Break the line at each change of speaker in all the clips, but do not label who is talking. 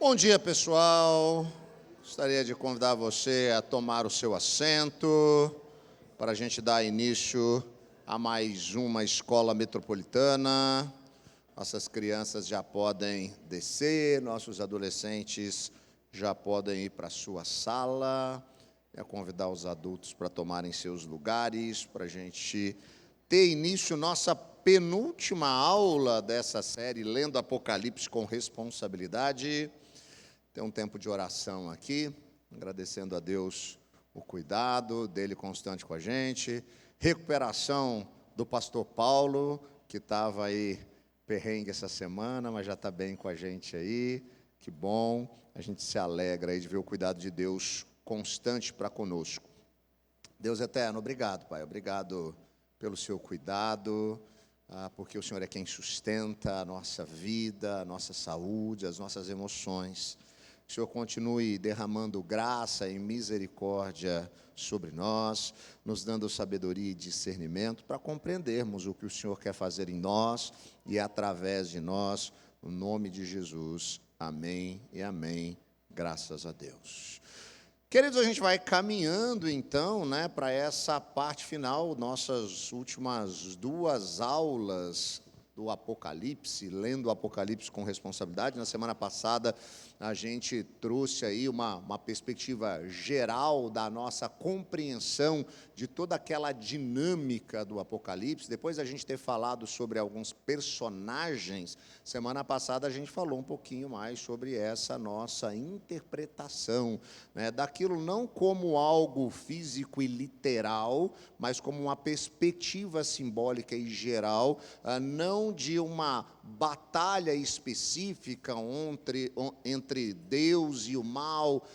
Bom dia, pessoal. Gostaria de convidar você a tomar o seu assento para a gente dar início a mais uma escola metropolitana. Nossas crianças já podem descer, nossos adolescentes já podem ir para a sua sala. É convidar os adultos para tomarem seus lugares, para a gente ter início nossa penúltima aula dessa série, Lendo Apocalipse com Responsabilidade. Tem um tempo de oração aqui, agradecendo a Deus o cuidado dele constante com a gente. Recuperação do pastor Paulo, que estava aí perrengue essa semana, mas já está bem com a gente aí. Que bom, a gente se alegra aí de ver o cuidado de Deus constante para conosco. Deus eterno, obrigado, Pai, obrigado pelo seu cuidado, porque o Senhor é quem sustenta a nossa vida, a nossa saúde, as nossas emoções. Que o Senhor continue derramando graça e misericórdia sobre nós, nos dando sabedoria e discernimento para compreendermos o que o Senhor quer fazer em nós e através de nós, no nome de Jesus. Amém e amém. Graças a Deus. Queridos, a gente vai caminhando, então, para essa parte final, nossas últimas duas aulas do Apocalipse, lendo o Apocalipse com responsabilidade. Na semana passada, a gente trouxe aí uma perspectiva geral da nossa compreensão de toda aquela dinâmica do Apocalipse. Depois da gente ter falado sobre alguns personagens, semana passada a gente falou um pouquinho mais sobre essa nossa interpretação, daquilo não como algo físico e literal, mas como uma perspectiva simbólica e geral, não de uma batalha específica entre Deus e o mal,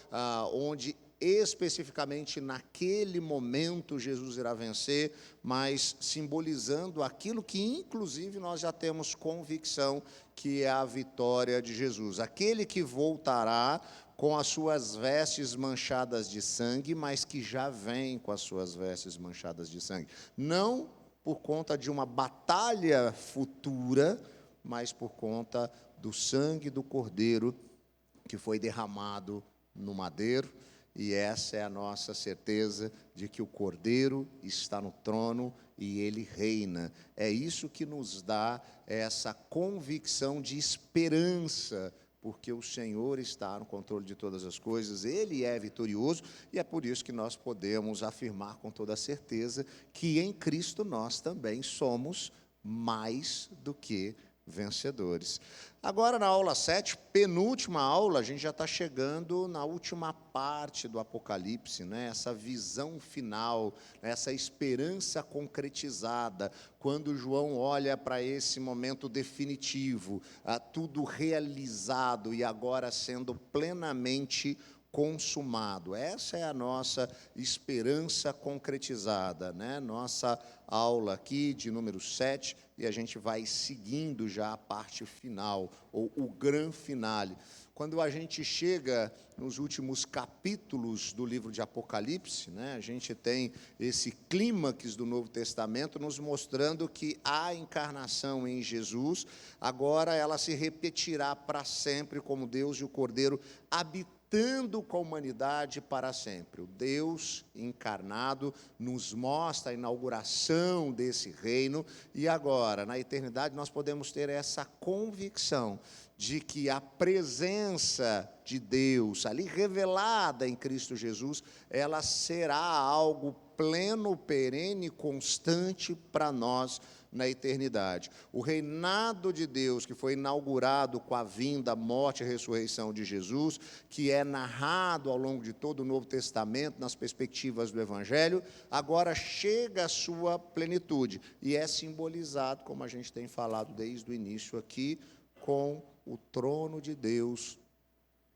onde especificamente naquele momento Jesus irá vencer, mas simbolizando aquilo que inclusive nós já temos convicção que é a vitória de Jesus, aquele que voltará com as suas vestes manchadas de sangue, mas que já vem com as suas vestes manchadas de sangue, não por conta de uma batalha futura, mas por conta do sangue do Cordeiro que foi derramado no madeiro. E essa é a nossa certeza de que o Cordeiro está no trono e ele reina. É isso que nos dá essa convicção de esperança, porque o Senhor está no controle de todas as coisas, Ele é vitorioso, e é por isso que nós podemos afirmar com toda certeza que em Cristo nós também somos mais do que vencedores. Agora, na aula 7, penúltima aula, a gente já está chegando na última parte do Apocalipse, essa visão final, essa esperança concretizada, quando João olha para esse momento definitivo, tudo realizado e agora sendo plenamente consumado. Essa é a nossa esperança concretizada, Nossa aula aqui de número 7, e a gente vai seguindo já a parte final, ou o gran finale. Quando a gente chega nos últimos capítulos do livro de Apocalipse, a gente tem esse clímax do Novo Testamento nos mostrando que a encarnação em Jesus, agora ela se repetirá para sempre como Deus e o Cordeiro habitando com a humanidade para sempre. O Deus encarnado nos mostra a inauguração desse reino, e agora, na eternidade, nós podemos ter essa convicção de que a presença de Deus, ali revelada em Cristo Jesus, ela será algo pleno, perene, constante para nós na eternidade. O reinado de Deus, que foi inaugurado com a vinda, morte e ressurreição de Jesus, que é narrado ao longo de todo o Novo Testamento, nas perspectivas do Evangelho, agora chega à sua plenitude, e é simbolizado, como a gente tem falado desde o início aqui, com o trono de Deus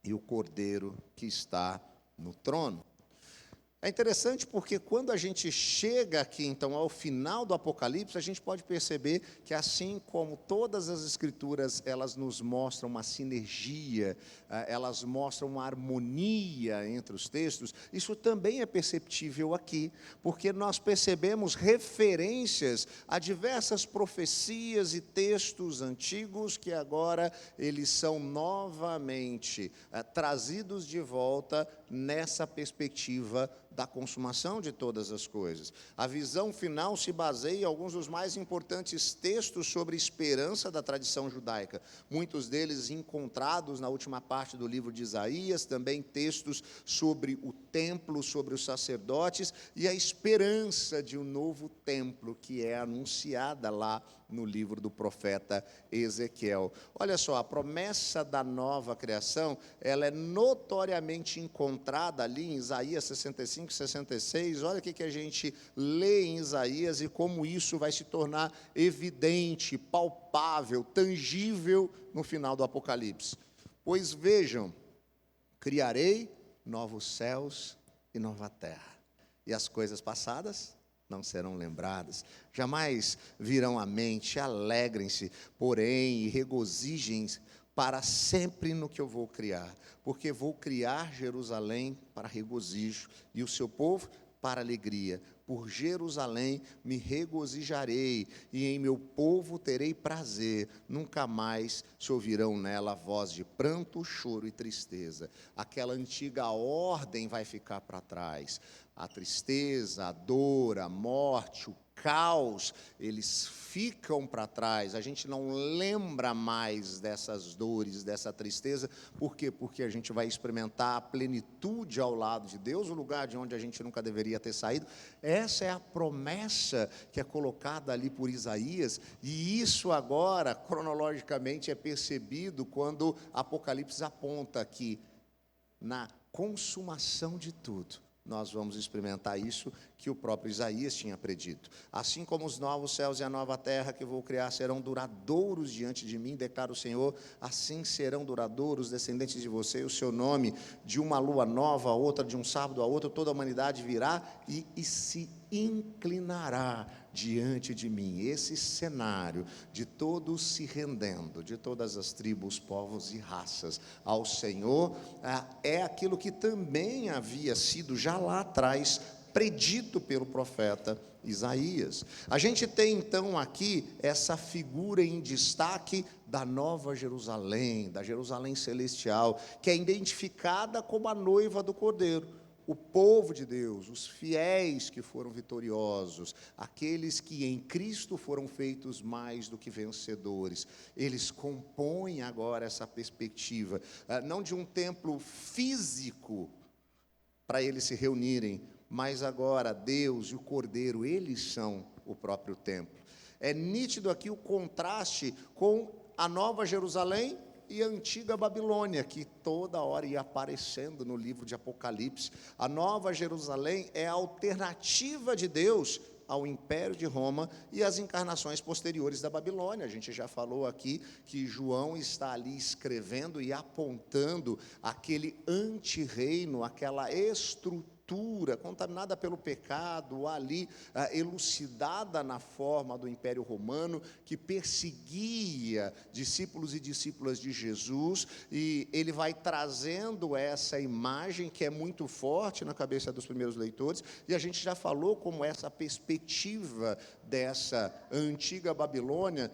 e o Cordeiro que está no trono. É interessante porque quando a gente chega aqui, então, ao final do Apocalipse, a gente pode perceber que, assim como todas as Escrituras, elas nos mostram uma sinergia, elas mostram uma harmonia entre os textos, isso também é perceptível aqui, porque nós percebemos referências a diversas profecias e textos antigos que agora eles são novamente trazidos de volta nessa perspectiva da consumação de todas as coisas. A visão final se baseia em alguns dos mais importantes textos sobre esperança da tradição judaica, muitos deles encontrados na última parte do livro de Isaías, também textos sobre o templo, sobre os sacerdotes e a esperança de um novo templo que é anunciada lá no livro do profeta Ezequiel. Olha só, a promessa da nova criação, ela é notoriamente encontrada ali em Isaías 65, 66. Olha o que a gente lê em Isaías e como isso vai se tornar evidente, palpável, tangível no final do Apocalipse. Pois vejam, criarei novos céus e nova terra, e as coisas passadas não serão lembradas, jamais virão à mente. Alegrem-se, porém, e regozijem-se para sempre no que eu vou criar, porque vou criar Jerusalém para regozijo, e o seu povo para alegria. Por Jerusalém me regozijarei, e em meu povo terei prazer. Nunca mais se ouvirão nela voz de pranto, choro e tristeza. Aquela antiga ordem vai ficar para trás. A tristeza, a dor, a morte, o caos, eles ficam para trás. A gente não lembra mais dessas dores, dessa tristeza. Por quê? Porque a gente vai experimentar a plenitude ao lado de Deus, o lugar de onde a gente nunca deveria ter saído. Essa é a promessa que é colocada ali por Isaías, e isso agora, cronologicamente, é percebido quando Apocalipse aponta que na consumação de tudo, nós vamos experimentar isso que o próprio Isaías tinha predito. Assim como os novos céus e a nova terra que vou criar serão duradouros diante de mim, declara o Senhor, assim serão duradouros descendentes de você, e o seu nome, de uma lua nova a outra, de um sábado a outro, toda a humanidade virá e se inclinará diante de mim. Esse cenário de todos se rendendo, de todas as tribos, povos e raças ao Senhor, é aquilo que também havia sido já lá atrás predito pelo profeta Isaías. A gente tem então aqui essa figura em destaque da Nova Jerusalém, da Jerusalém celestial, que é identificada como a noiva do Cordeiro. O povo de Deus, os fiéis que foram vitoriosos, aqueles que em Cristo foram feitos mais do que vencedores, eles compõem agora essa perspectiva, não de um templo físico para eles se reunirem, mas agora Deus e o Cordeiro, eles são o próprio templo. É nítido aqui o contraste com a Nova Jerusalém e a antiga Babilônia, que toda hora ia aparecendo no livro de Apocalipse. A Nova Jerusalém é a alternativa de Deus ao Império de Roma e às encarnações posteriores da Babilônia. A gente já falou aqui que João está ali escrevendo e apontando aquele antirreino, aquela estrutura contaminada pelo pecado, ali elucidada na forma do Império Romano, que perseguia discípulos e discípulas de Jesus, e ele vai trazendo essa imagem que é muito forte na cabeça dos primeiros leitores, e a gente já falou como essa perspectiva dessa antiga Babilônia,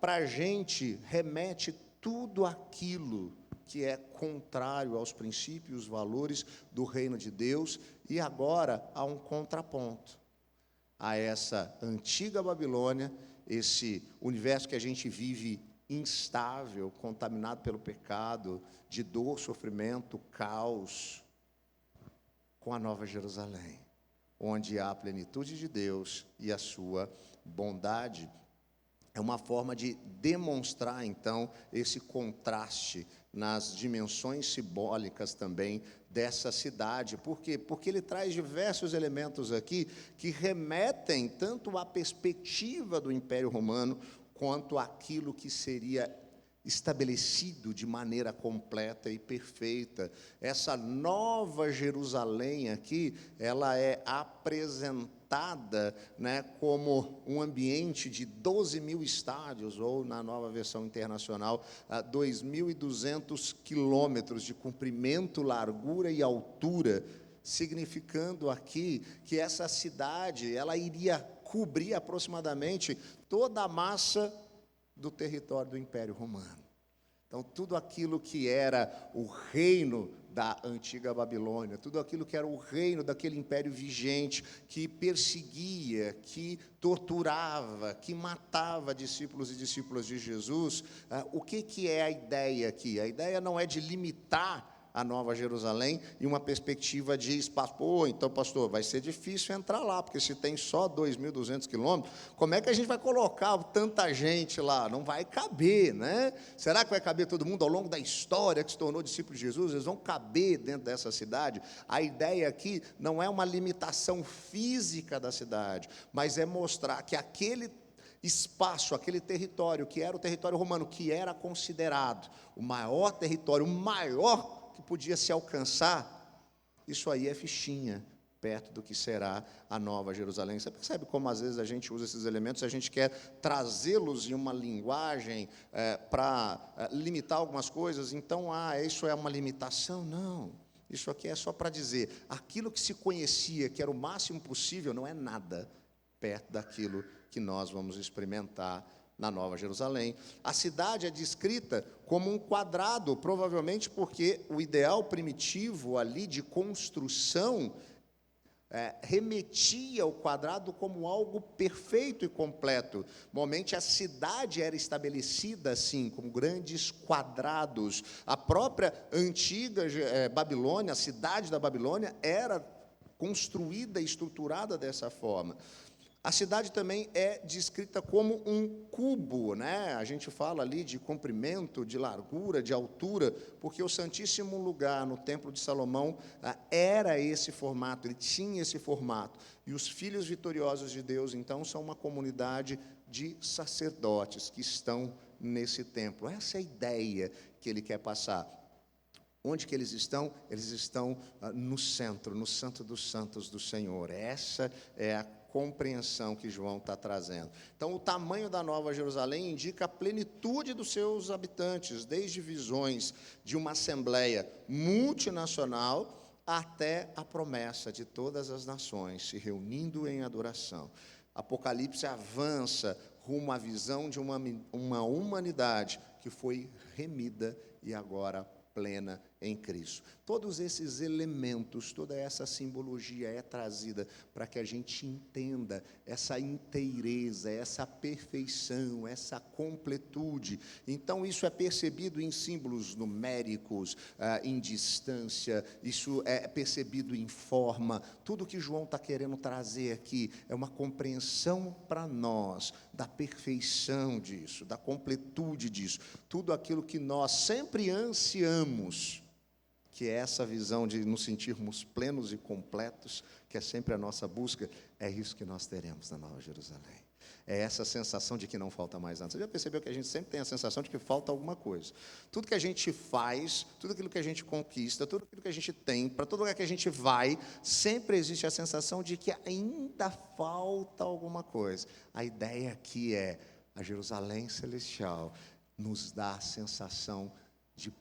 para a gente remete tudo aquilo que é contrário aos princípios, valores do reino de Deus, e agora há um contraponto a essa antiga Babilônia, esse universo que a gente vive instável, contaminado pelo pecado, de dor, sofrimento, caos, com a Nova Jerusalém, onde há a plenitude de Deus e a sua bondade. É uma forma de demonstrar, então, esse contraste nas dimensões simbólicas também dessa cidade. Por quê? Porque ele traz diversos elementos aqui que remetem tanto à perspectiva do Império Romano, quanto àquilo que seria estabelecido de maneira completa e perfeita. Essa nova Jerusalém aqui, ela é apresentada, né, como um ambiente de 12.000 estádios, ou na nova versão internacional, 2.200 quilômetros de comprimento, largura e altura, significando aqui que essa cidade, ela iria cobrir aproximadamente toda a massa do território do Império Romano. Então, tudo aquilo que era o reino da antiga Babilônia, tudo aquilo que era o reino daquele império vigente, que perseguia, que torturava, que matava discípulos e discípulas de Jesus, o que é a ideia aqui? A ideia não é de limitar a Nova Jerusalém em uma perspectiva de espaço. Pô, então, pastor, vai ser difícil entrar lá, porque se tem só 2.200 quilômetros, como é que a gente vai colocar tanta gente lá? Não vai caber, né? Será que vai caber todo mundo ao longo da história que se tornou discípulo de Jesus? Eles vão caber dentro dessa cidade? A ideia aqui não é uma limitação física da cidade, mas é mostrar que aquele espaço, aquele território, que era o território romano, que era considerado o maior território, o maior que podia se alcançar, isso aí é fichinha perto do que será a Nova Jerusalém. Você percebe como às vezes a gente usa esses elementos, a gente quer trazê-los em uma linguagem para limitar algumas coisas, então, isso é uma limitação? Não, isso aqui é só para dizer, aquilo que se conhecia, que era o máximo possível, não é nada perto daquilo que nós vamos experimentar na Nova Jerusalém. A cidade é descrita como um quadrado, provavelmente porque o ideal primitivo ali de construção remetia ao quadrado como algo perfeito e completo. Normalmente a cidade era estabelecida assim, como grandes quadrados. A própria antiga Babilônia, a cidade da Babilônia, era construída e estruturada dessa forma. A cidade também é descrita como um cubo, né? A gente fala ali de comprimento, de largura, de altura, porque o Santíssimo Lugar no Templo de Salomão era esse formato, ele tinha esse formato. E os filhos vitoriosos de Deus, então, são uma comunidade de sacerdotes que estão nesse templo. Essa é a ideia que ele quer passar. Onde que eles estão? Eles estão no centro, no Santo dos Santos do Senhor. Essa é a compreensão que João está trazendo. Então, o tamanho da Nova Jerusalém indica a plenitude dos seus habitantes, desde visões de uma assembleia multinacional até a promessa de todas as nações se reunindo em adoração. Apocalipse avança rumo à visão de uma humanidade que foi remida e agora plena em Cristo. Todos esses elementos, toda essa simbologia é trazida para que a gente entenda essa inteireza, essa perfeição, essa completude. Então, isso é percebido em símbolos numéricos, em distância, isso é percebido em forma. Tudo que João está querendo trazer aqui é uma compreensão para nós da perfeição disso, da completude disso. Tudo aquilo que nós sempre ansiamos, que é essa visão de nos sentirmos plenos e completos, que é sempre a nossa busca, é isso que nós teremos na Nova Jerusalém. É essa sensação de que não falta mais nada. Você já percebeu que a gente sempre tem a sensação de que falta alguma coisa? Tudo que a gente faz, tudo aquilo que a gente conquista, tudo aquilo que a gente tem, para todo lugar que a gente vai, sempre existe a sensação de que ainda falta alguma coisa. A ideia aqui é, a Jerusalém Celestial nos dá a sensação de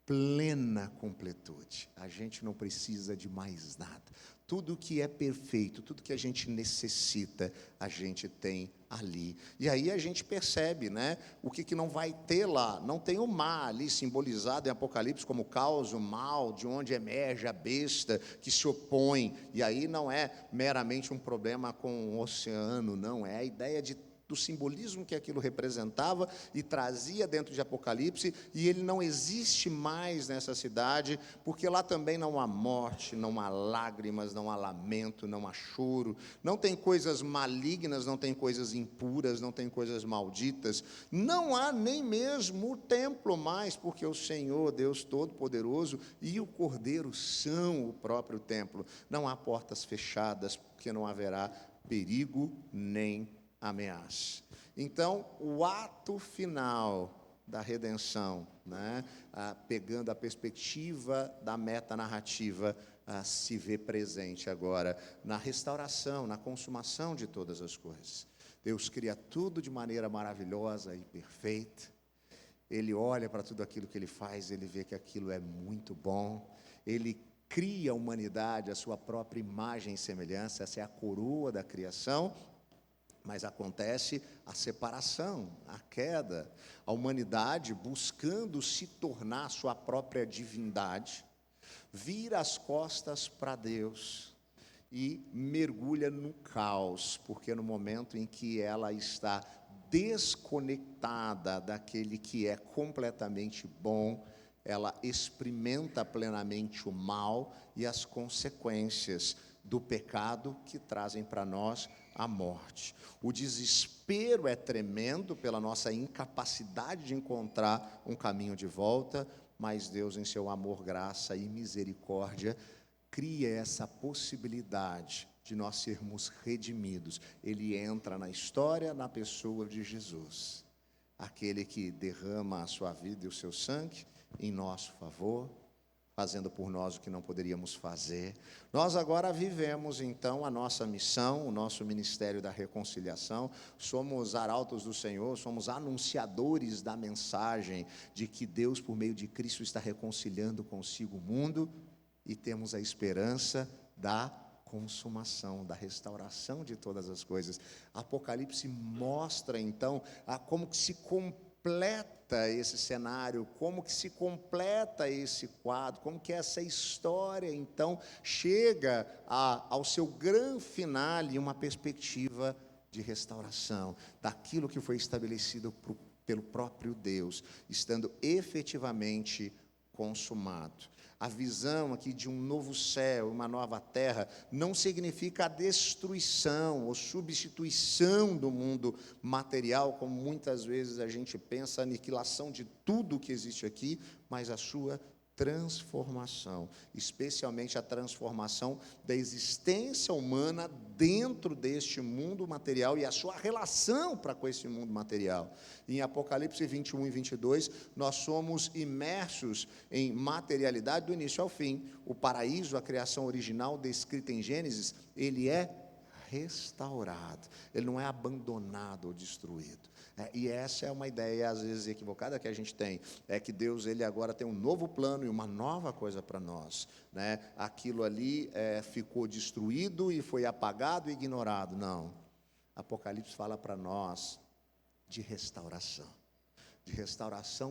plena completude. A gente não precisa de mais nada. Tudo que é perfeito, tudo que a gente necessita, a gente tem ali. E aí a gente percebe, né, o que não vai ter lá. Não tem o mar ali simbolizado em Apocalipse como o caos, o mal, de onde emerge a besta que se opõe. E aí não é meramente um problema com o oceano, não. É a ideia do simbolismo que aquilo representava e trazia dentro de Apocalipse, e ele não existe mais nessa cidade, porque lá também não há morte, não há lágrimas, não há lamento, não há choro, não tem coisas malignas, não tem coisas impuras, não tem coisas malditas, não há nem mesmo o templo mais, porque o Senhor, Deus Todo-Poderoso, e o Cordeiro são o próprio templo. Não há portas fechadas, porque não haverá perigo nem ameaça. Então, o ato final da redenção, né? Pegando a perspectiva da metanarrativa, se vê presente agora na restauração, na consumação de todas as coisas. Deus cria tudo de maneira maravilhosa e perfeita. Ele olha para tudo aquilo que Ele faz, Ele vê que aquilo é muito bom. Ele cria a humanidade à sua própria imagem e semelhança, essa é a coroa da criação. Mas acontece a separação, a queda, a humanidade buscando se tornar sua própria divindade, vira as costas para Deus e mergulha no caos, porque no momento em que ela está desconectada daquele que é completamente bom, ela experimenta plenamente o mal e as consequências do pecado que trazem para nós a morte. O desespero é tremendo pela nossa incapacidade de encontrar um caminho de volta, mas Deus, em seu amor, graça e misericórdia, cria essa possibilidade de nós sermos redimidos. Ele entra na história, na pessoa de Jesus, aquele que derrama a sua vida e o seu sangue em nosso favor, fazendo por nós o que não poderíamos fazer. Nós agora vivemos, então, a nossa missão, o nosso ministério da reconciliação. Somos arautos do Senhor, somos anunciadores da mensagem de que Deus, por meio de Cristo, está reconciliando consigo o mundo, e temos a esperança da consumação, da restauração de todas as coisas. Apocalipse mostra, então, como que se completa esse cenário, como que se completa esse quadro, como que essa história, então, chega ao seu grande finale, uma perspectiva de restauração, daquilo que foi estabelecido pelo próprio Deus, estando efetivamente consumado. A visão aqui de um novo céu, uma nova terra, não significa a destruição ou substituição do mundo material, como muitas vezes a gente pensa, a aniquilação de tudo que existe aqui, mas a sua transformação, especialmente a transformação da existência humana dentro deste mundo material e a sua relação para com esse mundo material. Em Apocalipse 21 e 22, nós somos imersos em materialidade do início ao fim. O paraíso, a criação original descrita em Gênesis, ele é restaurado, ele não é abandonado ou destruído. E essa é uma ideia, às vezes, equivocada que a gente tem, é que Deus, ele agora tem um novo plano e uma nova coisa para nós, né? Aquilo ali ficou destruído e foi apagado e ignorado. Não, Apocalipse fala para nós de restauração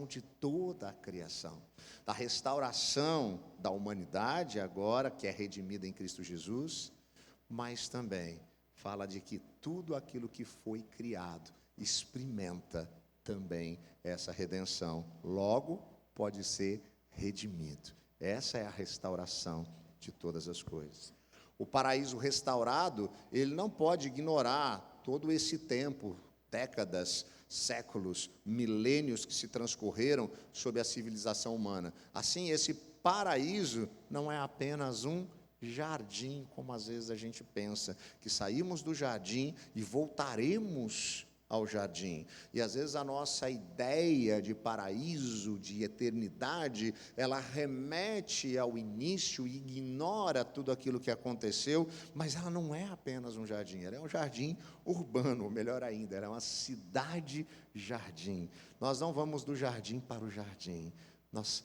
de toda a criação, da restauração da humanidade agora, que é redimida em Cristo Jesus, mas também fala de que tudo aquilo que foi criado experimenta também essa redenção, logo pode ser redimido. Essa é a restauração de todas as coisas. O paraíso restaurado, ele não pode ignorar todo esse tempo, décadas, séculos, milênios que se transcorreram sob a civilização humana. Assim, esse paraíso não é apenas um jardim, como às vezes a gente pensa, que saímos do jardim e voltaremos ao jardim. E às vezes a nossa ideia de paraíso, de eternidade, ela remete ao início e ignora tudo aquilo que aconteceu, mas ela não é apenas um jardim, ela é um jardim urbano, ou melhor ainda, ela é uma cidade-jardim. Nós não vamos do jardim para o jardim, nós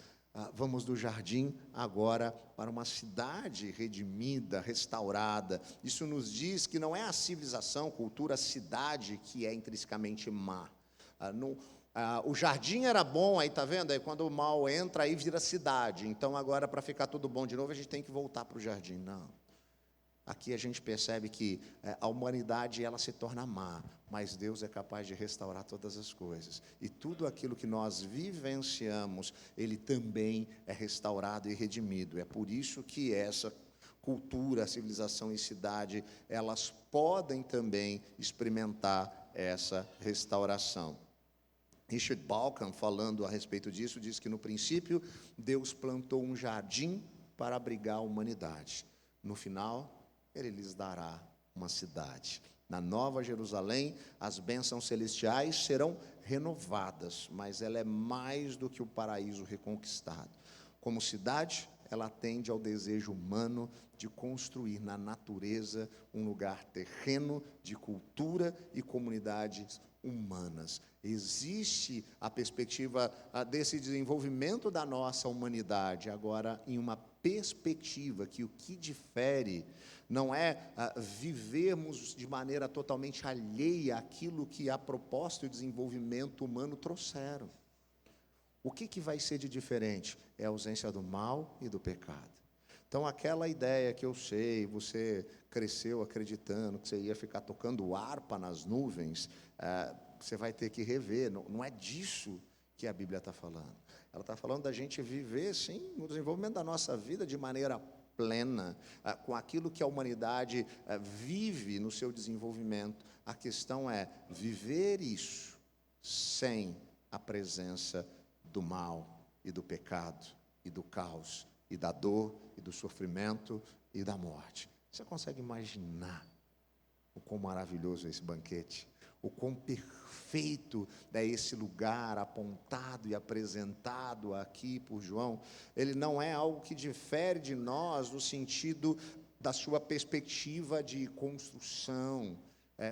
vamos do jardim agora para uma cidade redimida, restaurada. Isso nos diz que não é a civilização, cultura, cidade que é intrinsecamente má. O jardim era bom, aí está vendo? Aí quando o mal entra, aí vira cidade. Então agora, para ficar tudo bom de novo, a gente tem que voltar para o jardim. Não. Aqui a gente percebe que a humanidade, ela se torna má, mas Deus é capaz de restaurar todas as coisas. E tudo aquilo que nós vivenciamos, ele também é restaurado e redimido. É por isso que essa cultura, civilização e cidade, elas podem também experimentar essa restauração. Richard Balkan, falando a respeito disso, diz que no princípio Deus plantou um jardim para abrigar a humanidade. No final, Ele lhes dará uma cidade. Na Nova Jerusalém, as bênçãos celestiais serão renovadas, mas ela é mais do que o paraíso reconquistado. Como cidade, ela atende ao desejo humano de construir na natureza um lugar terreno de cultura e comunidades humanas. Existe a perspectiva desse desenvolvimento da nossa humanidade, agora em uma perspectiva que o que difere não é vivermos de maneira totalmente alheia àquilo que a proposta e o desenvolvimento humano trouxeram. O que vai ser de diferente? É a ausência do mal e do pecado. Então, aquela ideia que eu sei, você cresceu acreditando que você ia ficar tocando harpa nas nuvens, você vai ter que rever. Não é disso que a Bíblia está falando. Ela está falando da gente viver, sim, no desenvolvimento da nossa vida de maneira plena, com aquilo que a humanidade vive no seu desenvolvimento. A questão é viver isso sem a presença do mal e do pecado e do caos e da dor e do sofrimento e da morte. Você consegue imaginar o quão maravilhoso é esse banquete? O quão perfeito é esse lugar apontado e apresentado aqui por João? Ele não é algo que difere de nós no sentido da sua perspectiva de construção.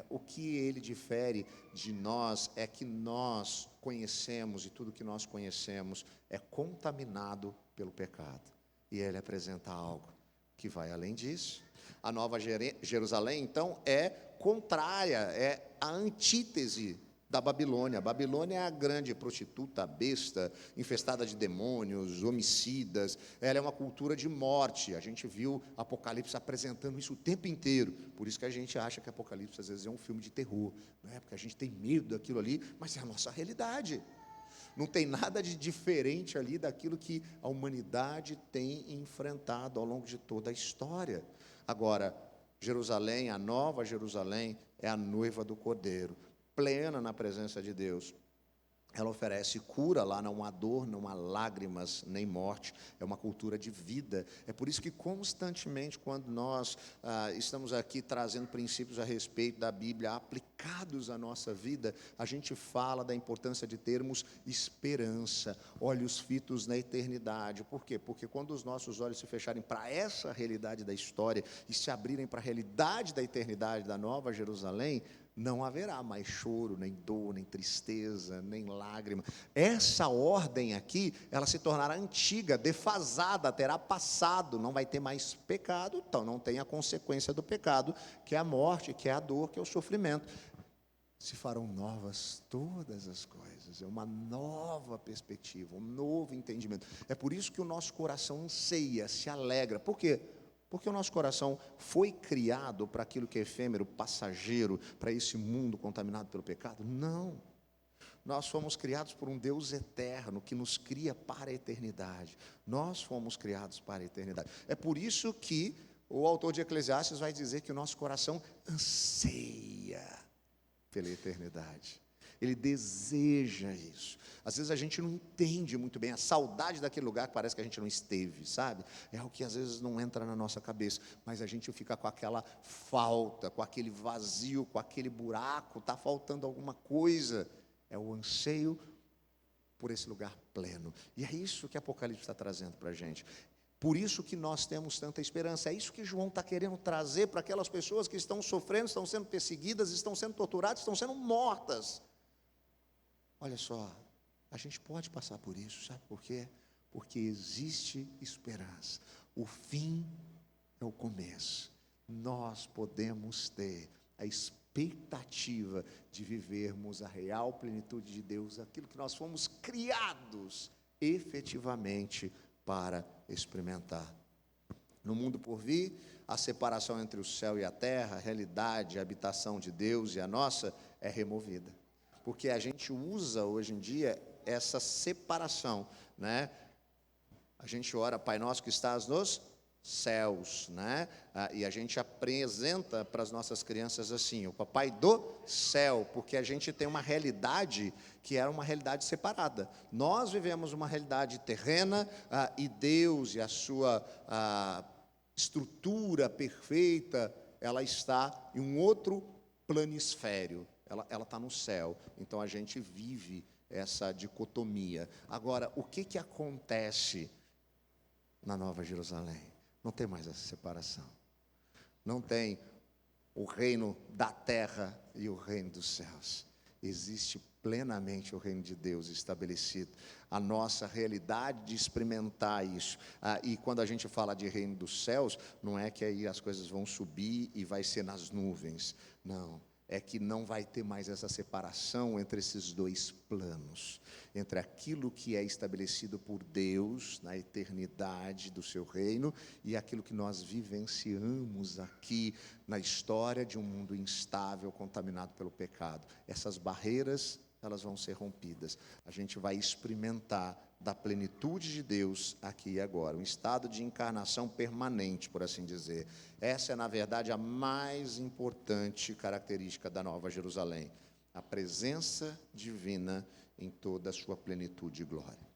O que ele difere de nós é que nós conhecemos, e tudo que nós conhecemos é contaminado pelo pecado. E ele apresenta algo que vai além disso. A Nova Jerusalém, então, é contrária, é a antítese da Babilônia. A Babilônia é a grande prostituta, a besta, infestada de demônios, homicidas. Ela é uma cultura de morte. A gente viu Apocalipse apresentando isso o tempo inteiro. Por isso que a gente acha que Apocalipse às vezes é um filme de terror, não é? Porque a gente tem medo daquilo ali, mas é a nossa realidade. Não tem nada de diferente ali daquilo que a humanidade tem enfrentado ao longo de toda a história. Agora, Jerusalém, a Nova Jerusalém, é a noiva do Cordeiro, plena na presença de Deus. Ela oferece cura, lá não há dor, não há lágrimas, nem morte, é uma cultura de vida. É por isso que constantemente, quando nós estamos aqui trazendo princípios a respeito da Bíblia aplicados à nossa vida, a gente fala da importância de termos esperança, olhos fitos na eternidade. Por quê? Porque quando os nossos olhos se fecharem para essa realidade da história e se abrirem para a realidade da eternidade da Nova Jerusalém, não haverá mais choro, nem dor, nem tristeza, nem lágrima. Essa ordem aqui, ela se tornará antiga, defasada, terá passado, não vai ter mais pecado, então não tem a consequência do pecado, que é a morte, que é a dor, que é o sofrimento. Se farão novas todas as coisas, é uma nova perspectiva, um novo entendimento. É por isso que o nosso coração anseia, se alegra. Por quê? Porque o nosso coração foi criado para aquilo que é efêmero, passageiro, para esse mundo contaminado pelo pecado? Não. Nós fomos criados por um Deus eterno, que nos cria para a eternidade. Nós fomos criados para a eternidade. É por isso que o autor de Eclesiastes vai dizer que o nosso coração anseia pela eternidade. Ele deseja isso. Às vezes a gente não entende muito bem a saudade daquele lugar que parece que a gente não esteve, sabe? É algo que às vezes não entra na nossa cabeça, mas a gente fica com aquela falta, com aquele vazio, com aquele buraco, está faltando alguma coisa. É o anseio por esse lugar pleno. E é isso que Apocalipse está trazendo para a gente. Por isso que nós temos tanta esperança. É isso que João está querendo trazer para aquelas pessoas que estão sofrendo, estão sendo perseguidas, estão sendo torturadas, estão sendo mortas. Olha só, a gente pode passar por isso, sabe por quê? Porque existe esperança. O fim é o começo. Nós podemos ter a expectativa de vivermos a real plenitude de Deus, aquilo que nós fomos criados efetivamente para experimentar. No mundo por vir, a separação entre o céu e a terra, a realidade, a habitação de Deus e a nossa, é removida. Porque a gente usa hoje em dia essa separação, né? A gente ora, Pai Nosso que estás nos céus, né? E a gente apresenta para as nossas crianças assim, o Papai do céu, porque a gente tem uma realidade que era uma realidade separada. Nós vivemos uma realidade terrena, e Deus e a sua estrutura perfeita, ela está em um outro planisfério, ela está no céu. Então a gente vive essa dicotomia. Agora, o que acontece na Nova Jerusalém? Não tem mais essa separação. Não tem o reino da terra e o reino dos céus. Existe plenamente o reino de Deus estabelecido. A nossa realidade de experimentar isso. E quando a gente fala de reino dos céus, não é que aí as coisas vão subir e vai ser nas nuvens. Não. É que não vai ter mais essa separação entre esses dois planos, entre aquilo que é estabelecido por Deus na eternidade do seu reino e aquilo que nós vivenciamos aqui na história de um mundo instável, contaminado pelo pecado. Essas barreiras, elas vão ser rompidas. A gente vai experimentar da plenitude de Deus aqui e agora, um estado de encarnação permanente, por assim dizer. Essa é, na verdade, a mais importante característica da Nova Jerusalém, a presença divina em toda a sua plenitude e glória.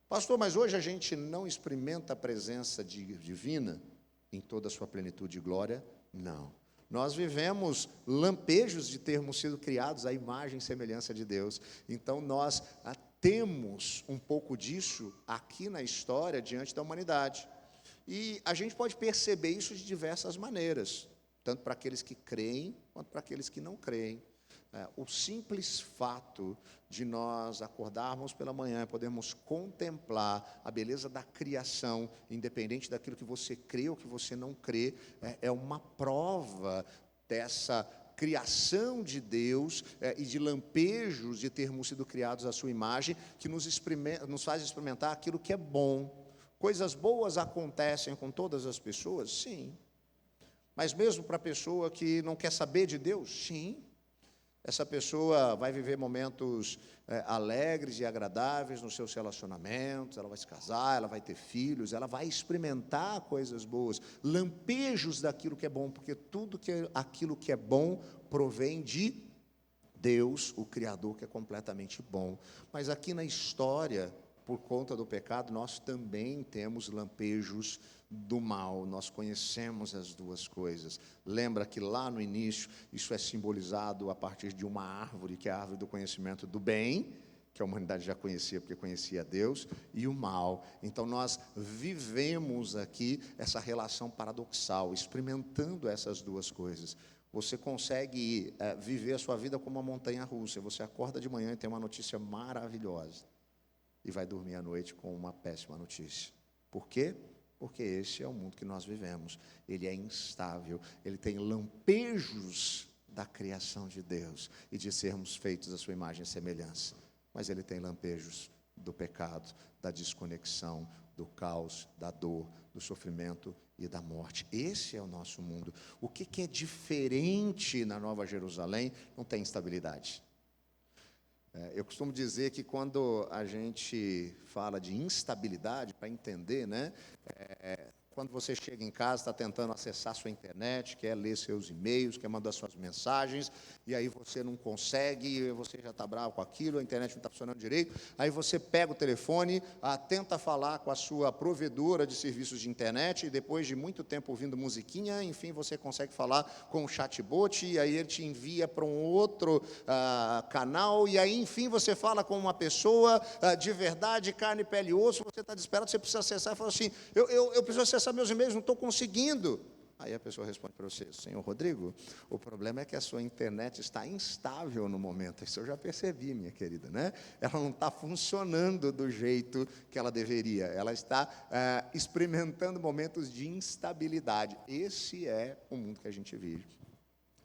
Pastor, mas hoje a gente não experimenta a presença divina em toda a sua plenitude e glória? Não. Nós vivemos lampejos de termos sido criados à imagem e semelhança de Deus. Então nós temos um pouco disso aqui na história diante da humanidade. E a gente pode perceber isso de diversas maneiras, tanto para aqueles que creem, quanto para aqueles que não creem. O simples fato de nós acordarmos pela manhã e podermos contemplar a beleza da criação, independente daquilo que você crê ou que você não crê, é uma prova dessa criação de Deus e de lampejos de termos sido criados à sua imagem, que nos faz experimentar aquilo que é bom. Coisas boas acontecem com todas as pessoas? Sim. Mas mesmo para a pessoa que não quer saber de Deus? Sim. Essa pessoa vai viver momentos alegres e agradáveis nos seus relacionamentos, ela vai se casar, ela vai ter filhos, ela vai experimentar coisas boas, lampejos daquilo que é bom, porque aquilo que é bom provém de Deus, o Criador, que é completamente bom. Mas aqui na história, por conta do pecado, nós também temos lampejos do mal. Nós conhecemos as duas coisas. Lembra que lá no início, isso é simbolizado a partir de uma árvore, que é a árvore do conhecimento do bem, que a humanidade já conhecia, porque conhecia Deus, e o mal. Então nós vivemos aqui essa relação paradoxal, experimentando essas duas coisas. Você consegue viver a sua vida como uma montanha-russa. Você acorda de manhã e tem uma notícia maravilhosa, e vai dormir à noite com uma péssima notícia. Por quê? Porque esse é o mundo que nós vivemos. Ele é instável, ele tem lampejos da criação de Deus e de sermos feitos à sua imagem e semelhança. Mas ele tem lampejos do pecado, da desconexão, do caos, da dor, do sofrimento e da morte. Esse é o nosso mundo. O que é diferente na Nova Jerusalém? Não tem instabilidade. Eu costumo dizer que quando a gente fala de instabilidade, para entender, né? Quando você chega em casa, está tentando acessar sua internet, quer ler seus e-mails, quer mandar suas mensagens, e aí você não consegue, você já está bravo com aquilo, a internet não está funcionando direito, aí você pega o telefone, tenta falar com a sua provedora de serviços de internet, e depois de muito tempo ouvindo musiquinha, enfim, você consegue falar com o chatbot, e aí ele te envia para um outro canal, e aí, enfim, você fala com uma pessoa de verdade, carne, pele e osso, você está desesperado, você precisa acessar, e fala assim, eu preciso acessar meus e-mails, não estou conseguindo. Aí a pessoa responde para você, senhor Rodrigo, o problema é que a sua internet está instável no momento. Isso eu já percebi, minha querida, né? Ela não está funcionando do jeito que ela deveria. Ela está experimentando momentos de instabilidade. Esse é o mundo que a gente vive.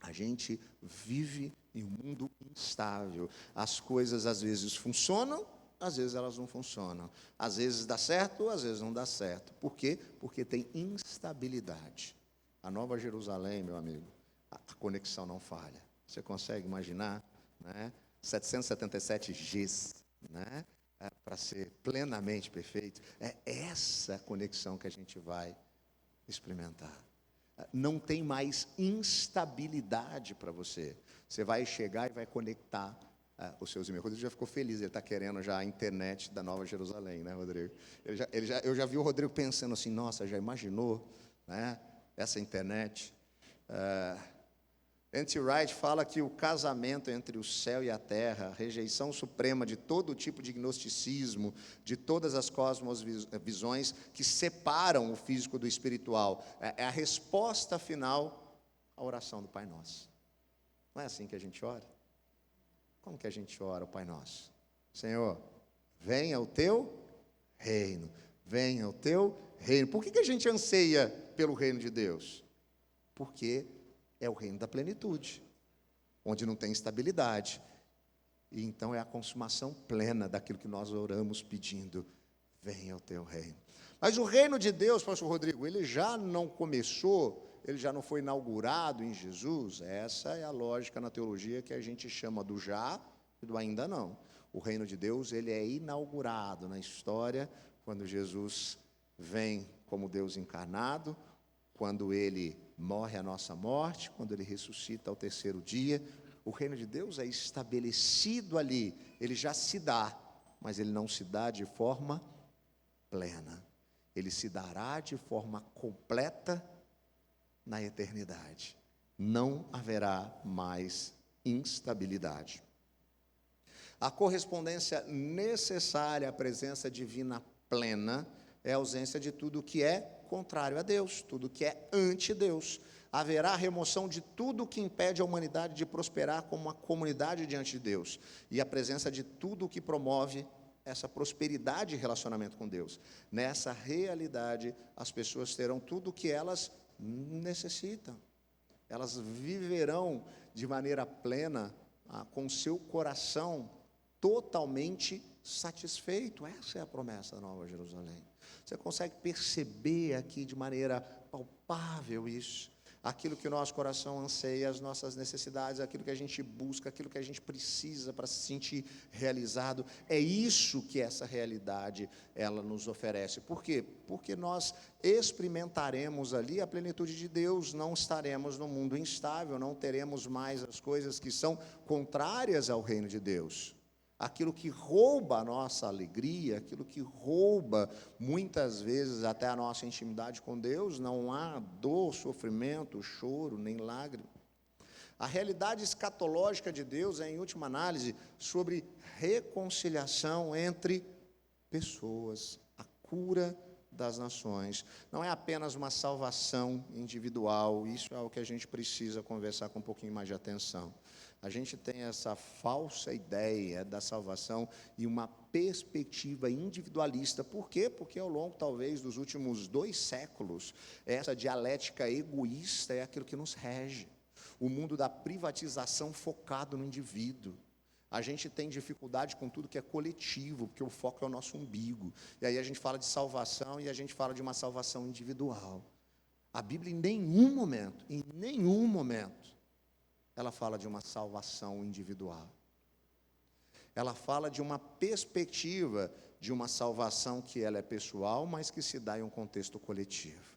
A gente vive em um mundo instável. As coisas às vezes funcionam, às vezes elas não funcionam. Às vezes dá certo, às vezes não dá certo. Por quê? Porque tem instabilidade. A Nova Jerusalém, meu amigo, a conexão não falha. Você consegue imaginar, né? 777 Gs, né? Para ser plenamente perfeito. É essa conexão que a gente vai experimentar. Não tem mais instabilidade para você. Você vai chegar e vai conectar os seus e-mails. O Rodrigo já ficou feliz, ele está querendo já a internet da Nova Jerusalém, né, Rodrigo? Eu já vi o Rodrigo pensando assim, nossa, já imaginou, né, essa internet? N.T. Wright fala que o casamento entre o céu e a terra, a rejeição suprema de todo tipo de gnosticismo, de todas as cosmovisões que separam o físico do espiritual, é a resposta final à oração do Pai Nosso. Não é assim que a gente ora? Como que a gente ora o Pai Nosso? Senhor, venha o teu reino, venha o teu reino. Por que a gente anseia pelo reino de Deus? Porque é o reino da plenitude, onde não tem instabilidade. E então é a consumação plena daquilo que nós oramos pedindo. Venha o teu reino. Mas o reino de Deus, pastor Rodrigo, ele já não começou, ele já não foi inaugurado em Jesus. Essa é a lógica na teologia que a gente chama do já e do ainda não. O reino de Deus, ele é inaugurado na história quando Jesus vem como Deus encarnado, quando ele morre a nossa morte, quando ele ressuscita ao terceiro dia. O reino de Deus é estabelecido ali, ele já se dá, mas ele não se dá de forma plena. Ele se dará de forma completa na eternidade. Não haverá mais instabilidade. A correspondência necessária à presença divina plena é a ausência de tudo que é contrário a Deus, tudo que é anti-Deus. Haverá a remoção de tudo que impede a humanidade de prosperar como uma comunidade diante de Deus, e a presença de tudo que promove essa prosperidade e relacionamento com Deus. Nessa realidade, as pessoas terão tudo o que elas necessitam. Elas viverão de maneira plena, com seu coração totalmente satisfeito. Essa é a promessa da Nova Jerusalém. Você consegue perceber aqui de maneira palpável isso? Aquilo que o nosso coração anseia, as nossas necessidades, aquilo que a gente busca, aquilo que a gente precisa para se sentir realizado. É isso que essa realidade, ela nos oferece. Por quê? Porque nós experimentaremos ali a plenitude de Deus, não estaremos no mundo instável, não teremos mais as coisas que são contrárias ao reino de Deus. Aquilo que rouba a nossa alegria, aquilo que rouba muitas vezes até a nossa intimidade com Deus, não há dor, sofrimento, choro, nem lágrima. A realidade escatológica de Deus é, em última análise, sobre reconciliação entre pessoas, a cura das nações. Não é apenas uma salvação individual, isso é o que a gente precisa conversar com um pouquinho mais de atenção. A gente tem essa falsa ideia da salvação e uma perspectiva individualista. Por quê? Porque ao longo, talvez, dos últimos 2 séculos, essa dialética egoísta é aquilo que nos rege. O mundo da privatização focado no indivíduo. A gente tem dificuldade com tudo que é coletivo, porque o foco é o nosso umbigo. E aí a gente fala de salvação e a gente fala de uma salvação individual. A Bíblia, em nenhum momento, ela fala de uma salvação individual. Ela fala de uma perspectiva de uma salvação que ela é pessoal, mas que se dá em um contexto coletivo.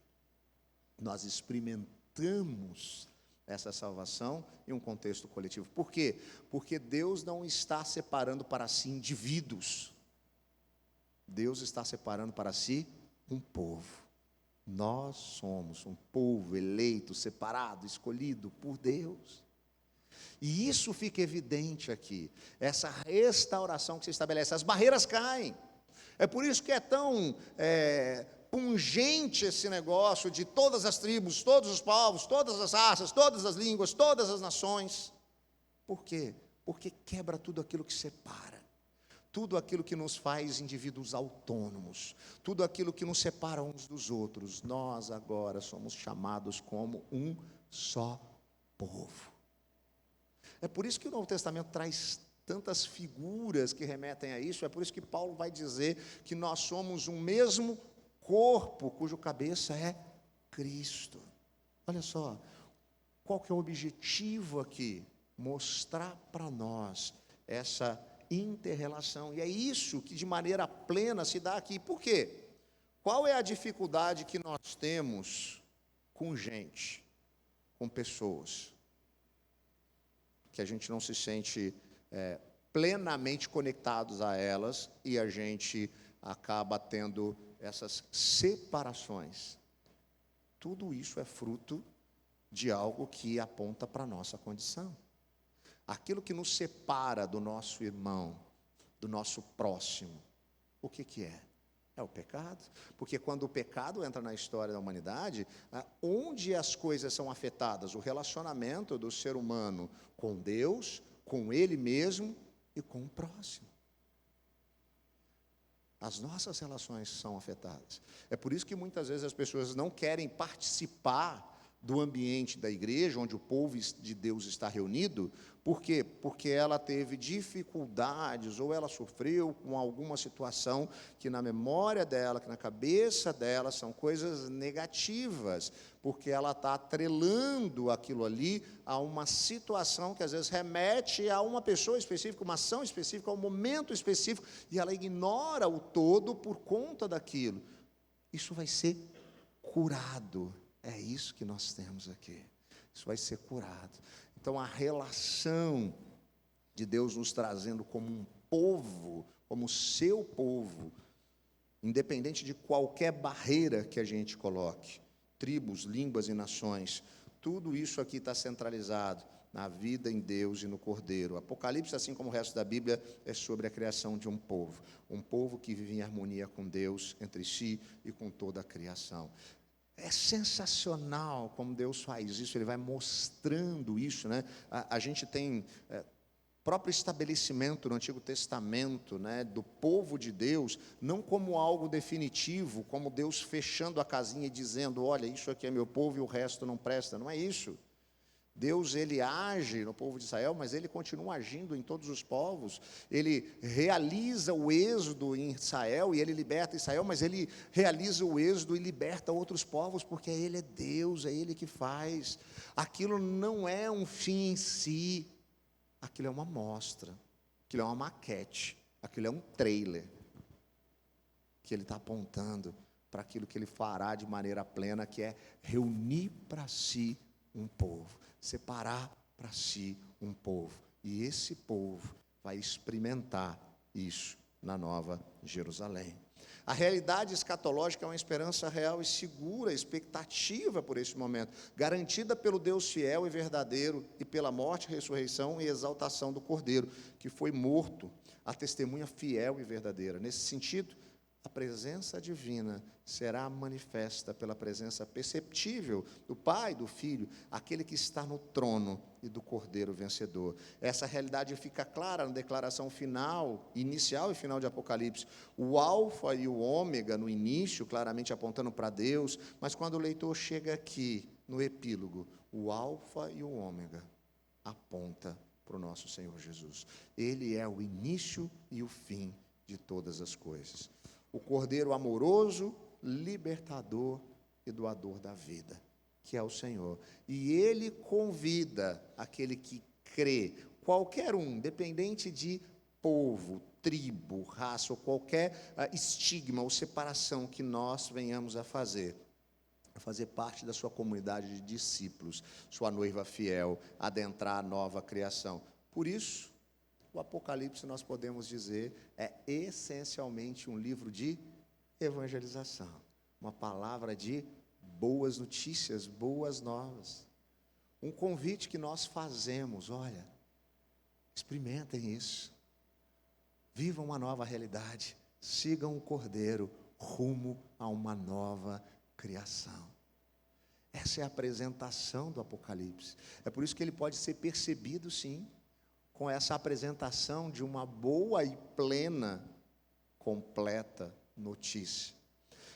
Nós experimentamos essa salvação em um contexto coletivo. Por quê? Porque Deus não está separando para si indivíduos. Deus está separando para si um povo. Nós somos um povo eleito, separado, escolhido por Deus. E isso fica evidente aqui, essa restauração que se estabelece, as barreiras caem. É por isso que é tão pungente esse negócio de todas as tribos, todos os povos, todas as raças, todas as línguas, todas as nações. Por quê? Porque quebra tudo aquilo que separa, tudo aquilo que nos faz indivíduos autônomos, tudo aquilo que nos separa uns dos outros. Nós agora somos chamados como um só povo. É por isso que o Novo Testamento traz tantas figuras que remetem a isso. É por isso que Paulo vai dizer que nós somos um mesmo corpo, cujo cabeça é Cristo. Olha só, qual que é o objetivo aqui? Mostrar para nós essa inter-relação. E é isso que de maneira plena se dá aqui. Por quê? Qual é a dificuldade que nós temos com gente, com pessoas? Que a gente não se sente plenamente conectados a elas e a gente acaba tendo essas separações. Tudo isso é fruto de algo que aponta para a nossa condição. Aquilo que nos separa do nosso irmão, do nosso próximo, o que é? É o pecado. Porque quando o pecado entra na história da humanidade, onde as coisas são afetadas? O relacionamento do ser humano com Deus, com ele mesmo e com o próximo. As nossas relações são afetadas. É por isso que muitas vezes as pessoas não querem participar do ambiente da igreja, onde o povo de Deus está reunido. Por quê? Porque ela teve dificuldades, ou ela sofreu com alguma situação que na memória dela, que na cabeça dela, são coisas negativas, porque ela está atrelando aquilo ali a uma situação que às vezes remete a uma pessoa específica, uma ação específica, a um momento específico, e ela ignora o todo por conta daquilo. Isso vai ser curado. É isso que nós temos aqui. Isso vai ser curado. Então, a relação de Deus nos trazendo como um povo, como seu povo, independente de qualquer barreira que a gente coloque, tribos, línguas e nações, tudo isso aqui está centralizado na vida em Deus e no Cordeiro. Apocalipse, assim como o resto da Bíblia, é sobre a criação de um povo que vive em harmonia com Deus, entre si e com toda a criação. É sensacional como Deus faz isso, Ele vai mostrando isso, né? A gente tem próprio estabelecimento no Antigo Testamento, né, do povo de Deus, não como algo definitivo, como Deus fechando a casinha e dizendo, olha, isso aqui é meu povo e o resto não presta. Não é isso. Deus, Ele age no povo de Israel, mas Ele continua agindo em todos os povos. Ele realiza o êxodo em Israel e Ele liberta Israel, mas Ele realiza o êxodo e liberta outros povos, porque Ele é Deus, é Ele que faz. Aquilo não é um fim em si, aquilo é uma amostra, aquilo é uma maquete, aquilo é um trailer, que Ele está apontando para aquilo que Ele fará de maneira plena, que é reunir para si um povo, separar para si um povo, e esse povo vai experimentar isso na Nova Jerusalém. A realidade escatológica é uma esperança real e segura, expectativa por esse momento, garantida pelo Deus fiel e verdadeiro, e pela morte, ressurreição e exaltação do Cordeiro, que foi morto, a testemunha fiel e verdadeira. Nesse sentido, a presença divina será manifesta pela presença perceptível do Pai, do Filho, aquele que está no trono, e do Cordeiro vencedor. Essa realidade fica clara na declaração final, inicial e final de Apocalipse. O alfa e o ômega no início, claramente apontando para Deus, mas quando o leitor chega aqui, no epílogo, o alfa e o ômega aponta para o nosso Senhor Jesus. Ele é o início e o fim de todas as coisas. O Cordeiro amoroso, libertador e doador da vida, que é o Senhor. E Ele convida aquele que crê, qualquer um, independente de povo, tribo, raça ou qualquer estigma ou separação que nós venhamos a fazer parte da sua comunidade de discípulos, sua noiva fiel, adentrar a nova criação. Por isso, o Apocalipse, nós podemos dizer, é essencialmente um livro de evangelização, uma palavra de boas notícias, boas novas. Um convite que nós fazemos, olha, experimentem isso, vivam uma nova realidade, sigam o Cordeiro rumo a uma nova criação. Essa é a apresentação do Apocalipse. É por isso que ele pode ser percebido, sim, com essa apresentação de uma boa e plena, completa notícia.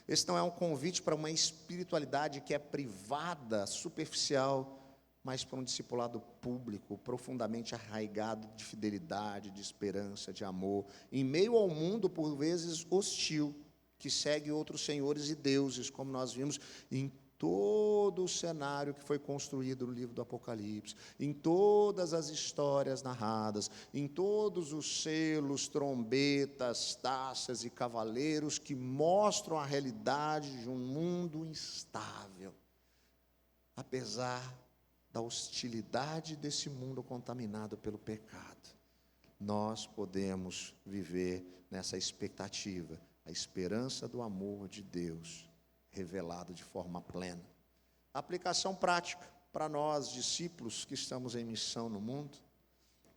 Esse não é um convite para uma espiritualidade que é privada, superficial, mas para um discipulado público, profundamente arraigado de fidelidade, de esperança, de amor, em meio ao mundo, por vezes, hostil, que segue outros senhores e deuses, como nós vimos em todo o cenário que foi construído no livro do Apocalipse, em todas as histórias narradas, em todos os selos, trombetas, taças e cavaleiros que mostram a realidade de um mundo instável. Apesar da hostilidade desse mundo contaminado pelo pecado, nós podemos viver nessa expectativa, a esperança do amor de Deus revelado de forma plena. Aplicação prática. para nós, discípulos que estamos em missão no mundo,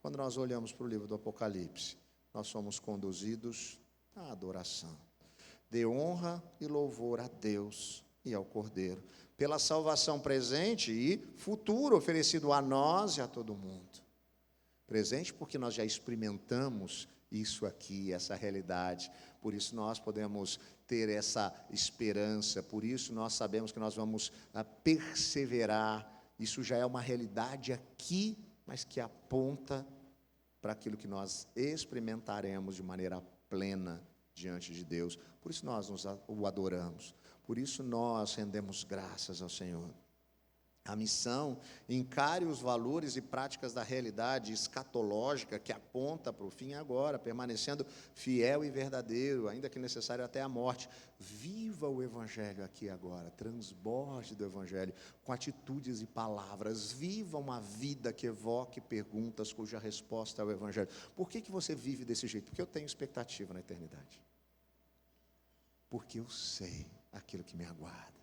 quando nós olhamos para o livro do Apocalipse, nós somos conduzidos à adoração. Dê honra e louvor a Deus e ao Cordeiro, pela salvação presente e futuro oferecido a nós e a todo mundo. Presente porque nós já experimentamos isso aqui, essa realidade. Por isso nós podemos ter essa esperança, por isso nós sabemos que nós vamos perseverar. Isso já é uma realidade aqui, mas que aponta para aquilo que nós experimentaremos de maneira plena diante de Deus. Por isso nós o adoramos, por isso nós rendemos graças ao Senhor. A missão encare os valores e práticas da realidade escatológica que aponta para o fim agora, permanecendo fiel e verdadeiro, ainda que necessário até a morte. Viva o Evangelho aqui agora, transborde do Evangelho com atitudes e palavras. Viva uma vida que evoque perguntas cuja resposta é o Evangelho. Por que você vive desse jeito? Porque eu tenho expectativa na eternidade. Porque eu sei aquilo que me aguarda.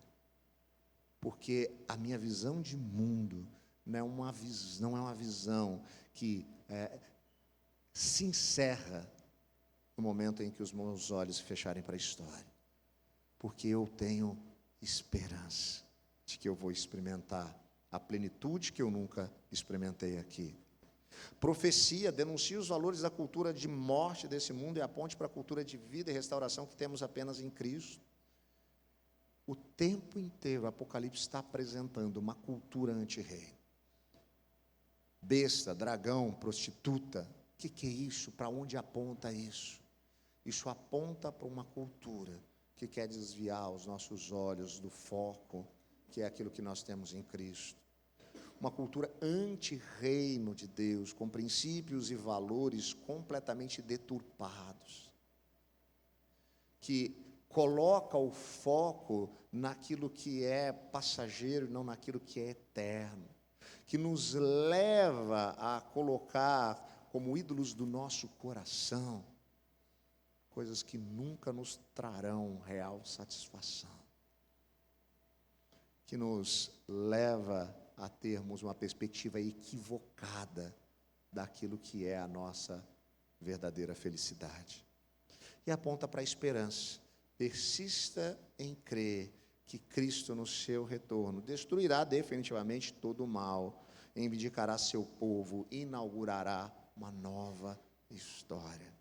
Porque a minha visão de mundo não é uma visão que se encerra no momento em que os meus olhos se fecharem para a história. Porque eu tenho esperança de que eu vou experimentar a plenitude que eu nunca experimentei aqui. Profecia denuncia os valores da cultura de morte desse mundo e aponte para a cultura de vida e restauração que temos apenas em Cristo. O tempo inteiro o Apocalipse está apresentando uma cultura anti-reino. Besta, dragão, prostituta. O que é isso? Para onde aponta isso? Isso aponta para uma cultura que quer desviar os nossos olhos do foco, que é aquilo que nós temos em Cristo. Uma cultura anti-reino de Deus, com princípios e valores completamente deturpados, que coloca o foco naquilo que é passageiro e não naquilo que é eterno, que nos leva a colocar como ídolos do nosso coração coisas que nunca nos trarão real satisfação, que nos leva a termos uma perspectiva equivocada daquilo que é a nossa verdadeira felicidade. E aponta para a esperança. Persista em crer que Cristo, no seu retorno, destruirá definitivamente todo o mal, reivindicará seu povo, inaugurará uma nova história.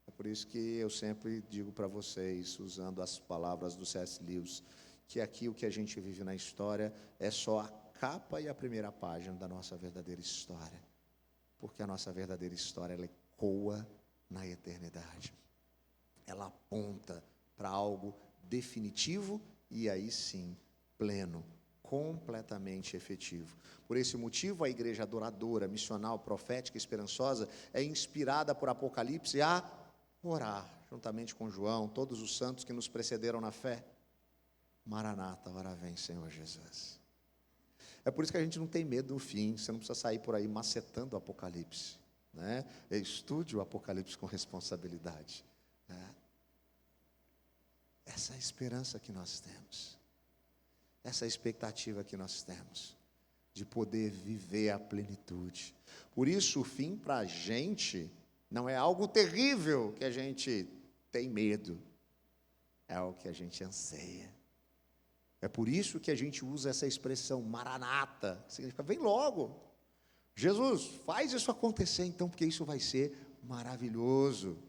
É por isso que eu sempre digo para vocês, usando as palavras do C.S. Lewis, que aqui o que a gente vive na história é só a capa e a primeira página da nossa verdadeira história, porque a nossa verdadeira história, ela ecoa na eternidade. Ela aponta para algo definitivo e aí sim, pleno, completamente efetivo. Por esse motivo, a igreja adoradora, missional, profética, esperançosa, é inspirada por Apocalipse a orar, juntamente com João, todos os santos que nos precederam na fé. Maranata, ora vem, Senhor Jesus. É por isso que a gente não tem medo do fim, você não precisa sair por aí macetando o Apocalipse, né? Estude o Apocalipse com responsabilidade, né? Essa é a esperança que nós temos, essa é a expectativa que nós temos, de poder viver a plenitude. Por isso, o fim para a gente não é algo terrível que a gente tem medo, é algo que a gente anseia. É por isso que a gente usa essa expressão, Maranata, que significa, vem logo. Jesus, faz isso acontecer então, porque isso vai ser maravilhoso.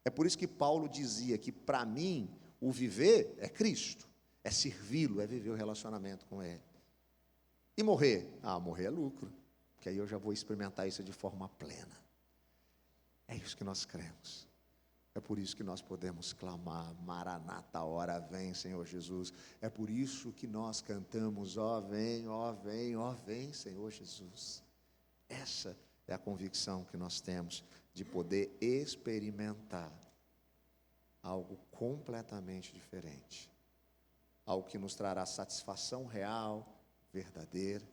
É por isso que Paulo dizia que, para mim, o viver é Cristo, é servi-lo, é viver o relacionamento com Ele. E morrer? Morrer é lucro, porque aí eu já vou experimentar isso de forma plena. É isso que nós cremos. É por isso que nós podemos clamar, Maranata, hora vem, Senhor Jesus. É por isso que nós cantamos, ó vem, ó vem, ó vem, Senhor Jesus. Essa é a convicção que nós temos de poder experimentar algo completamente diferente, algo que nos trará satisfação real, verdadeira,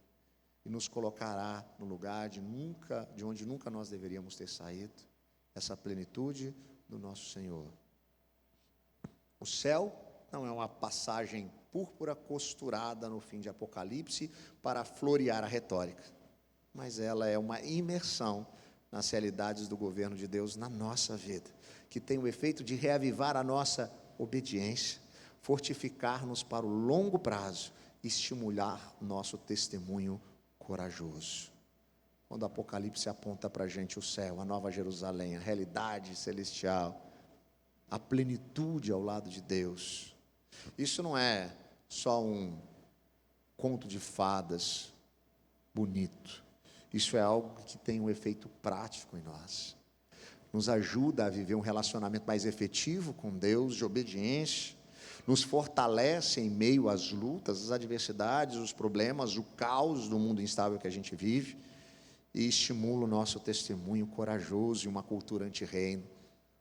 e nos colocará no lugar de onde nunca nós deveríamos ter saído, essa plenitude do nosso Senhor. O céu não é uma passagem púrpura costurada no fim de Apocalipse para florear a retórica, mas ela é uma imersão nas realidades do governo de Deus na nossa vida, que tem o efeito de reavivar a nossa obediência, fortificar-nos para o longo prazo, estimular nosso testemunho corajoso. Quando o Apocalipse aponta para a gente o céu, a Nova Jerusalém, a realidade celestial, a plenitude ao lado de Deus, isso não é só um conto de fadas bonito, isso é algo que tem um efeito prático em nós, nos ajuda a viver um relacionamento mais efetivo com Deus, de obediência, nos fortalece em meio às lutas, às adversidades, os problemas, o caos do mundo instável que a gente vive, e estimula o nosso testemunho corajoso e uma cultura anti-reino,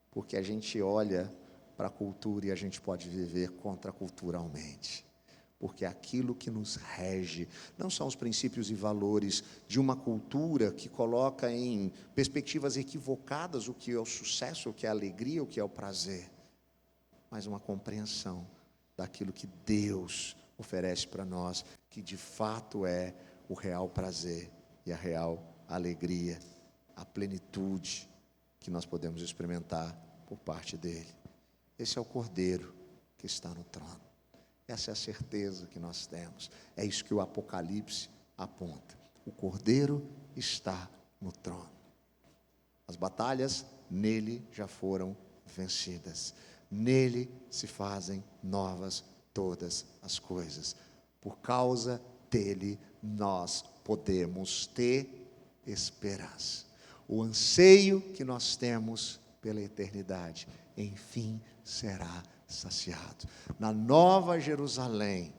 porque a gente olha para a cultura e a gente pode viver contraculturalmente, porque aquilo que nos rege não são os princípios e valores de uma cultura que coloca em perspectivas equivocadas o que é o sucesso, o que é a alegria, o que é o prazer, mas uma compreensão daquilo que Deus oferece para nós, que de fato é o real prazer e a real alegria, a plenitude que nós podemos experimentar por parte dele. Esse é o Cordeiro que está no trono. Essa é a certeza que nós temos. É isso que o Apocalipse aponta. O Cordeiro está no trono. As batalhas nele já foram vencidas. Nele se fazem novas todas as coisas. Por causa dele nós podemos ter esperança. O anseio que nós temos pela eternidade, enfim, será saciado. Na Nova Jerusalém,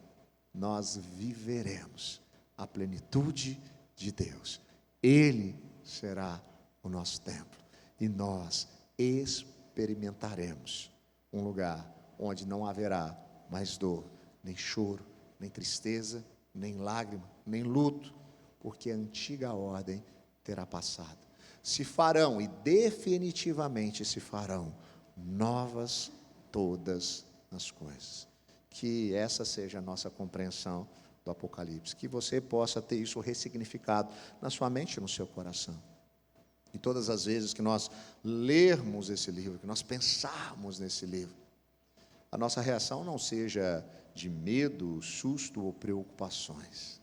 nós viveremos a plenitude de Deus. Ele será o nosso templo e nós experimentaremos um lugar onde não haverá mais dor, nem choro, nem tristeza, nem lágrima, nem luto, porque a antiga ordem terá passado. Se farão, e definitivamente se farão, novas todas as coisas. Que essa seja a nossa compreensão do Apocalipse, que você possa ter isso ressignificado na sua mente e no seu coração. E todas as vezes que nós lermos esse livro, que nós pensarmos nesse livro, a nossa reação não seja de medo, susto ou preocupações.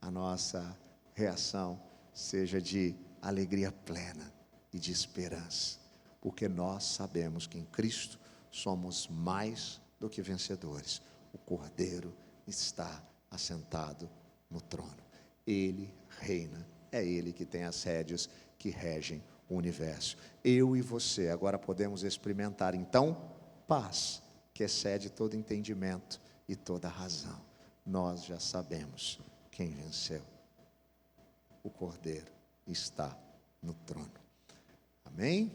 A nossa reação seja de alegria plena e de esperança, porque nós sabemos que em Cristo somos mais do que vencedores. O Cordeiro está assentado no trono. Ele reina, é Ele que tem as rédeas que regem o universo. Eu e você agora podemos experimentar, então, paz, que excede todo entendimento e toda razão. Nós já sabemos quem venceu. O Cordeiro está no trono. Amém?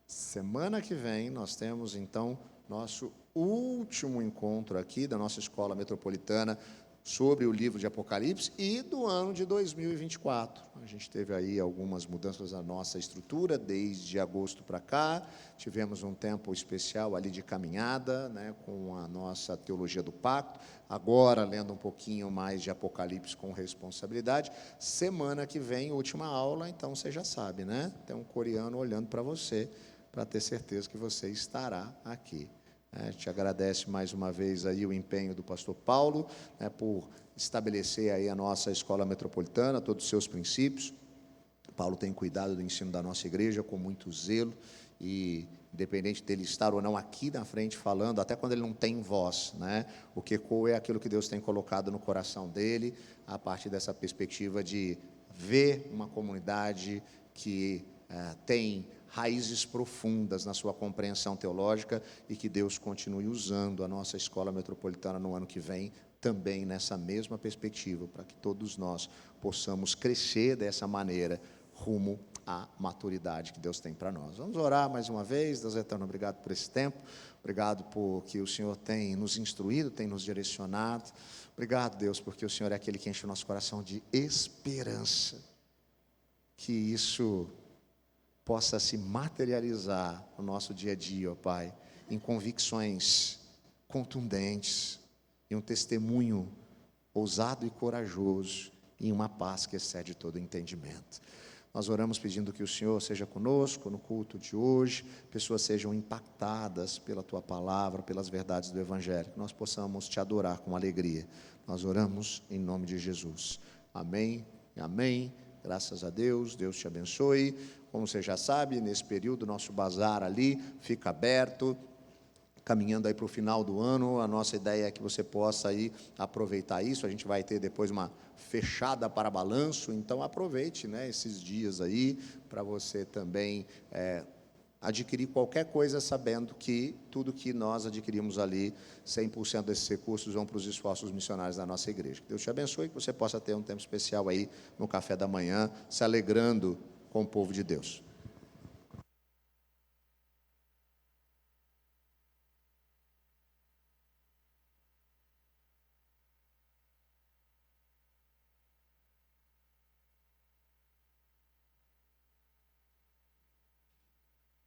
Semana que vem nós temos então nosso último encontro aqui da nossa escola metropolitana sobre o livro de Apocalipse e do ano de 2024. A gente teve aí algumas mudanças na nossa estrutura desde agosto para cá. Tivemos um tempo especial ali de caminhada, né, com a nossa teologia do pacto. Agora, lendo um pouquinho mais de Apocalipse com responsabilidade. Semana que vem, última aula, então você já sabe, né? Tem um coreano olhando para você, para ter certeza que você estará aqui. A gente agradece mais uma vez aí o empenho do pastor Paulo, né, por estabelecer aí a nossa escola metropolitana, todos os seus princípios. Paulo tem cuidado do ensino da nossa igreja com muito zelo e, independente dele estar ou não aqui na frente falando, até quando ele não tem voz, né, o que ecoa é aquilo que Deus tem colocado no coração dele, a partir dessa perspectiva de ver uma comunidade que tem raízes profundas na sua compreensão teológica e que Deus continue usando a nossa escola metropolitana no ano que vem, também nessa mesma perspectiva, para que todos nós possamos crescer dessa maneira rumo à maturidade que Deus tem para nós. Vamos orar mais uma vez. Deus eterno, obrigado por esse tempo, obrigado por que o Senhor tem nos instruído, tem nos direcionado. Obrigado, Deus, porque o Senhor é aquele que enche o nosso coração de esperança, que isso possa se materializar no nosso dia a dia, ó Pai, em convicções contundentes, e um testemunho ousado e corajoso, e uma paz que excede todo entendimento. Nós oramos pedindo que o Senhor seja conosco no culto de hoje, pessoas sejam impactadas pela Tua palavra, pelas verdades do Evangelho, que nós possamos Te adorar com alegria. Nós oramos em nome de Jesus. Amém e amém. Graças a Deus, Deus te abençoe. Como você já sabe, nesse período, nosso bazar ali fica aberto. Caminhando aí para o final do ano, a nossa ideia é que você possa aí aproveitar isso. A gente vai ter depois uma fechada para balanço, então aproveite, né, esses dias aí para você também adquirir qualquer coisa, sabendo que tudo que nós adquirimos ali, 100% desses recursos vão para os esforços missionários da nossa igreja. Que Deus te abençoe, que você possa ter um tempo especial aí no café da manhã, se alegrando com o povo de Deus.